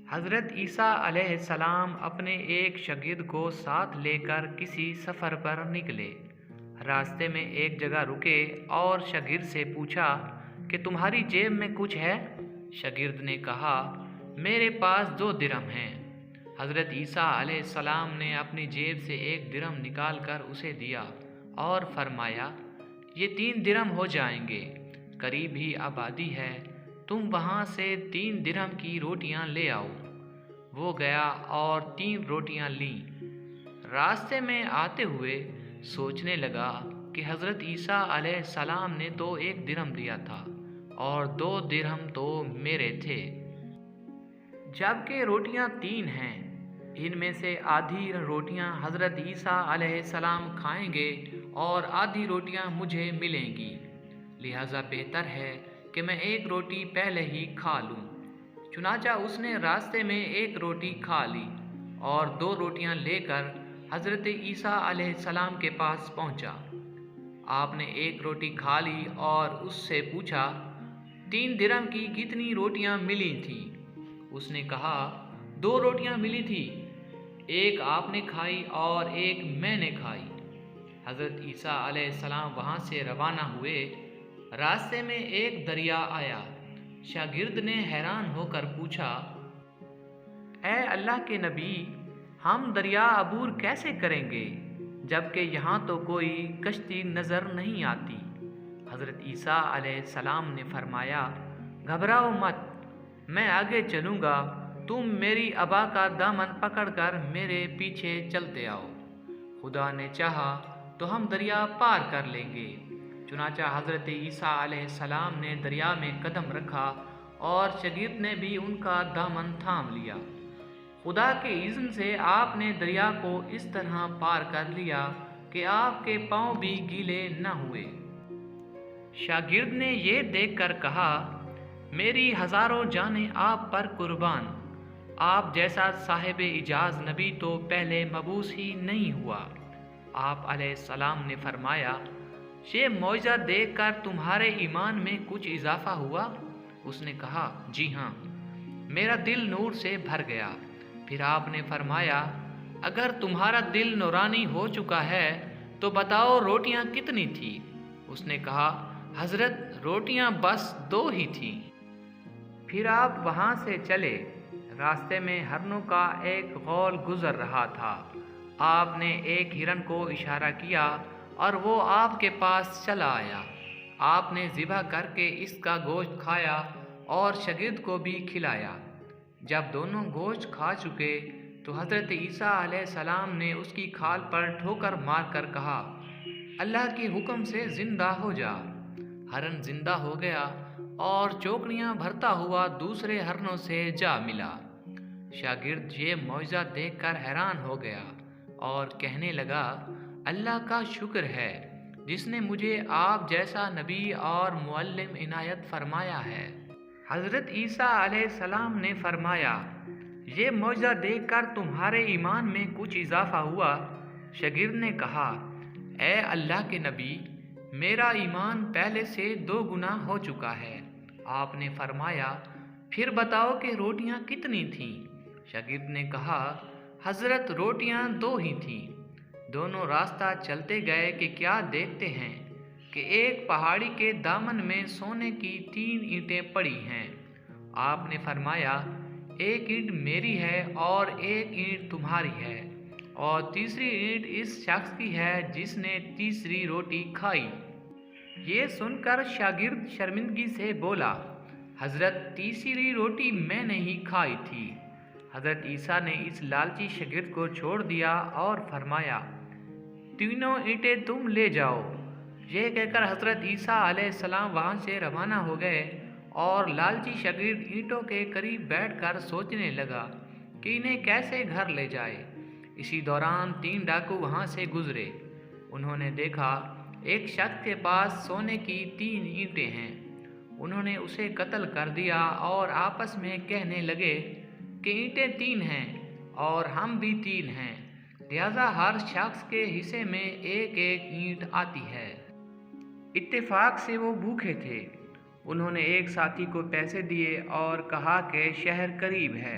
حضرت عیسیٰ علیہ السلام اپنے ایک شاگرد کو ساتھ لے کر کسی سفر پر نکلے۔ راستے میں ایک جگہ رکے اور شاگرد سے پوچھا کہ تمہاری جیب میں کچھ ہے؟ شاگرد نے کہا میرے پاس 2 درہم ہیں۔ حضرت عیسیٰ علیہ السلام نے اپنی جیب سے 1 درہم نکال کر اسے دیا اور فرمایا یہ 3 درہم ہو جائیں گے، قریب ہی آبادی ہے، تم وہاں سے 3 درہم کی روٹیاں لے آؤ۔ وہ گیا اور 3 روٹیاں لیں۔ راستے میں آتے ہوئے سوچنے لگا کہ حضرت عیسیٰ علیہ السلام نے تو 1 درہم دیا تھا اور 2 درہم تو میرے تھے، جبکہ روٹیاں 3 ہیں۔ ان میں سے آدھی روٹیاں حضرت عیسیٰ علیہ السلام کھائیں گے اور آدھی روٹیاں مجھے ملیں گی، لہٰذا بہتر ہے کہ میں 1 روٹی پہلے ہی کھا لوں۔ چنانچہ اس نے راستے میں 1 روٹی کھا لی اور 2 روٹیاں لے کر حضرت عیسیٰ علیہ السلام کے پاس پہنچا۔ آپ نے 1 روٹی کھا لی اور اس سے پوچھا 3 درہم کی کتنی روٹیاں ملی تھیں؟ اس نے کہا 2 روٹیاں ملی تھی، 1 آپ نے کھائی اور 1 میں نے کھائی۔ حضرت عیسیٰ علیہ السلام وہاں سے روانہ ہوئے۔ راستے میں ایک دریا آیا۔ شاگرد نے حیران ہو کر پوچھا اے اللہ کے نبی، ہم دریا عبور کیسے کریں گے جبکہ یہاں تو کوئی کشتی نظر نہیں آتی؟ حضرت عیسیٰ علیہ السلام نے فرمایا گھبراؤ مت، میں آگے چلوں گا، تم میری ابا کا دامن پکڑ کر میرے پیچھے چلتے آؤ، خدا نے چاہا تو ہم دریا پار کر لیں گے۔ چنانچہ حضرت عیسیٰ علیہ السلام نے دریا میں قدم رکھا اور شاگرد نے بھی ان کا دامن تھام لیا۔ خدا کے اذن سے آپ نے دریا کو اس طرح پار کر لیا کہ آپ کے پاؤں بھی گیلے نہ ہوئے۔ شاگرد نے یہ دیکھ کر کہا میری ہزاروں جانیں آپ پر قربان، آپ جیسا صاحب اعجاز نبی تو پہلے مبعوث ہی نہیں ہوا۔ آپ علیہ السلام نے فرمایا یہ معجزہ دیکھ کر تمہارے ایمان میں کچھ اضافہ ہوا؟ اس نے کہا جی ہاں، میرا دل نور سے بھر گیا۔ پھر آپ نے فرمایا اگر تمہارا دل نورانی ہو چکا ہے تو بتاؤ روٹیاں کتنی تھی؟ اس نے کہا حضرت روٹیاں بس 2 ہی تھیں۔ پھر آپ وہاں سے چلے۔ راستے میں ہرنوں کا ایک غول گزر رہا تھا۔ آپ نے ایک ہرن کو اشارہ کیا اور وہ آپ کے پاس چلا آیا۔ آپ نے ذبح کر کے اس کا گوشت کھایا اور شاگرد کو بھی کھلایا۔ جب دونوں گوشت کھا چکے تو حضرت عیسیٰ علیہ السلام نے اس کی کھال پر ٹھوکر مار کر کہا اللہ کے حکم سے زندہ ہو جا۔ ہرن زندہ ہو گیا اور چوکڑیاں بھرتا ہوا دوسرے ہرنوں سے جا ملا۔ شاگرد یہ معجزہ دیکھ کر حیران ہو گیا اور کہنے لگا اللہ کا شکر ہے جس نے مجھے آپ جیسا نبی اور معلم عنایت فرمایا ہے۔ حضرت عیسیٰ علیہ السلام نے فرمایا یہ معجزہ دیکھ کر تمہارے ایمان میں کچھ اضافہ ہوا؟ شاگرد نے کہا اے اللہ کے نبی، میرا ایمان پہلے سے 2 گنا ہو چکا ہے۔ آپ نے فرمایا پھر بتاؤ کہ روٹیاں کتنی تھیں؟ شاگرد نے کہا حضرت روٹیاں 2 ہی تھیں۔ دونوں راستہ چلتے گئے کہ کیا دیکھتے ہیں کہ ایک پہاڑی کے دامن میں سونے کی 3 اینٹیں پڑی ہیں۔ آپ نے فرمایا 1 اینٹ میری ہے اور 1 اینٹ تمہاری ہے اور تیسری اینٹ اس شخص کی ہے جس نے تیسری روٹی کھائی۔ یہ سن کر شاگرد شرمندگی سے بولا حضرت تیسری روٹی میں نے ہی کھائی تھی۔ حضرت عیسیٰ نے اس لالچی شاگرد کو چھوڑ دیا اور فرمایا 3 اینٹیں تم لے جاؤ۔ یہ کہہ کر حضرت عیسیٰ علیہ السلام وہاں سے روانہ ہو گئے اور لالچی شاگرد اینٹوں کے قریب بیٹھ کر سوچنے لگا کہ انہیں کیسے گھر لے جائے۔ اسی دوران 3 ڈاکو وہاں سے گزرے۔ انہوں نے دیکھا ایک شخص کے پاس سونے کی 3 اینٹیں ہیں۔ انہوں نے اسے قتل کر دیا اور آپس میں کہنے لگے کہ اینٹیں 3 ہیں اور ہم بھی 3 ہیں، لہذا ہر شخص کے حصے میں 1 اینٹ آتی ہے۔ اتفاق سے وہ بھوکے تھے۔ انہوں نے ایک ساتھی کو پیسے دیے اور کہا کہ شہر قریب ہے،